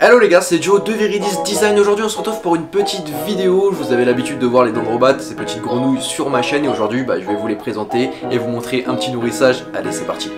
Hello les gars, c'est Joe de Viridis Design. Aujourd'hui on se retrouve pour une petite vidéo. Vous avez l'habitude de voir les dendrobates, ces petites grenouilles sur ma chaîne. Et aujourd'hui je vais vous les présenter et vous montrer un petit nourrissage. Allez, c'est parti.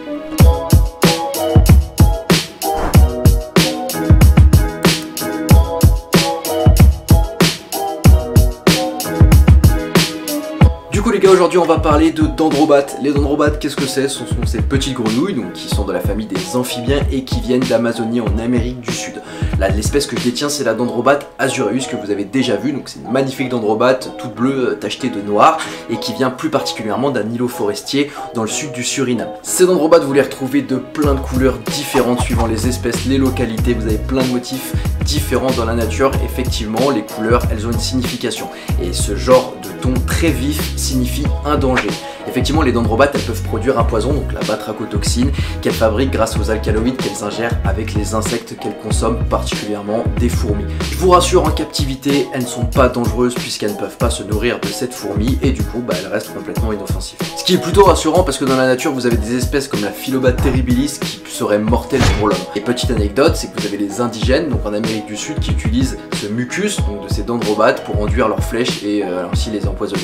Du coup les gars, aujourd'hui on va parler de dendrobates. Les dendrobates, qu'est-ce que c'est? Ce sont ces petites grenouilles donc, qui sont de la famille des amphibiens et qui viennent d'Amazonie en Amérique du Sud. Là, l'espèce que je détiens, c'est la dendrobate azureus que vous avez déjà vu. Donc c'est une magnifique dendrobate toute bleue tachetée de noir et qui vient plus particulièrement d'un îlot forestier dans le sud du Suriname. Ces dendrobates, vous les retrouvez de plein de couleurs différentes suivant les espèces, les localités. Vous avez plein de motifs différents dans la nature. Effectivement, les couleurs, elles ont une signification. Et ce genre de ton très vif signifie un danger. Effectivement, les dendrobates, elles peuvent produire un poison, donc la batrachotoxine, qu'elles fabriquent grâce aux alcaloïdes qu'elles ingèrent avec les insectes qu'elles consomment, particulièrement des fourmis. Je vous rassure, en captivité, elles ne sont pas dangereuses puisqu'elles ne peuvent pas se nourrir de cette fourmi et du coup, elles restent complètement inoffensives. Ce qui est plutôt rassurant parce que dans la nature, vous avez des espèces comme la Philobate terribilis qui seraient mortelles pour l'homme. Et petite anecdote, c'est que vous avez les indigènes, donc en Amérique du Sud, qui utilisent ce mucus, donc de ces dendrobates, pour enduire leurs flèches et ainsi les empoisonner.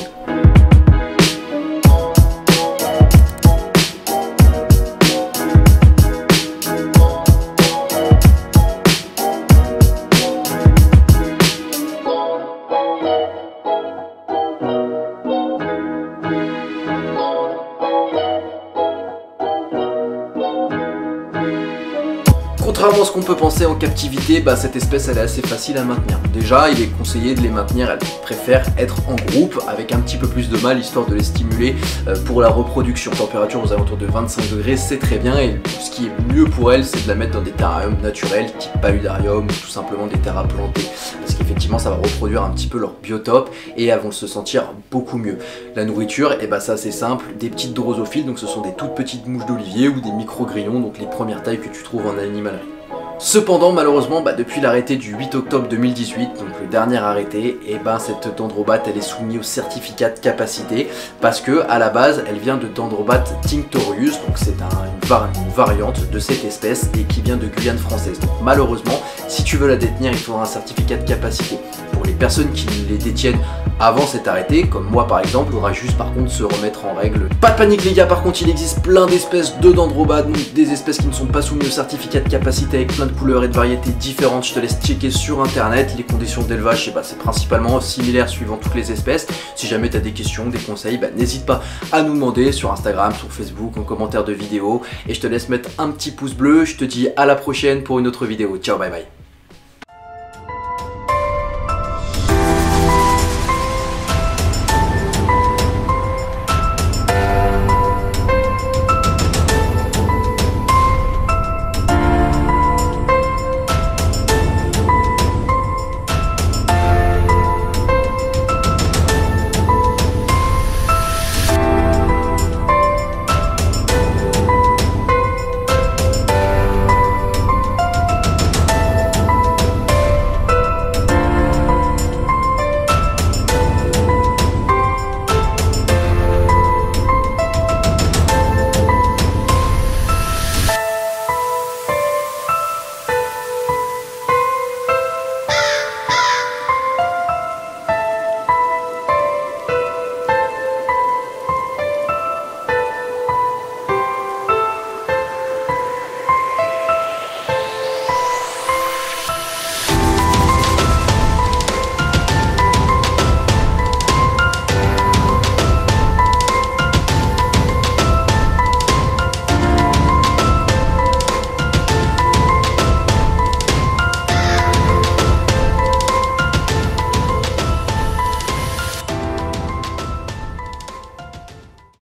Contrairement à ce qu'on peut penser en captivité, cette espèce elle est assez facile à maintenir. Déjà, il est conseillé de les maintenir, elles préfèrent être en groupe avec un petit peu plus de mal histoire de les stimuler pour la reproduction. Température aux alentours de 25 degrés, c'est très bien et ce qui est mieux pour elles, c'est de la mettre dans des terrariums naturels type paludarium ou tout simplement des terres à planter. Parce qu'effectivement, ça va reproduire un petit peu leur biotope et elles vont se sentir beaucoup mieux. La nourriture, c'est assez simple, des petites drosophiles, donc ce sont des toutes petites mouches d'olivier ou des micro-grillons, donc les premières tailles que tu trouves en animalerie. Cependant, malheureusement, depuis l'arrêté du 8 octobre 2018, donc le dernier arrêté, cette dendrobate elle est soumise au certificat de capacité parce que à la base elle vient de dendrobate tinctorius, donc c'est une variante de cette espèce et qui vient de Guyane française. Donc malheureusement, si tu veux la détenir, il faudra un certificat de capacité. Pour les personnes qui les détiennent avant cet arrêté, comme moi par exemple, il faudra juste par contre se remettre en règle. Pas de panique les gars, par contre il existe plein d'espèces de dendrobates, donc des espèces qui ne sont pas soumises au certificat de capacité avec plein de couleurs et de variétés différentes. Je te laisse checker sur internet. Les conditions d'élevage, c'est principalement similaire suivant toutes les espèces. Si jamais tu as des questions, des conseils, n'hésite pas à nous demander sur Instagram, sur Facebook, en commentaire de vidéo. Et je te laisse mettre un petit pouce bleu. Je te dis à la prochaine pour une autre vidéo. Ciao, bye bye.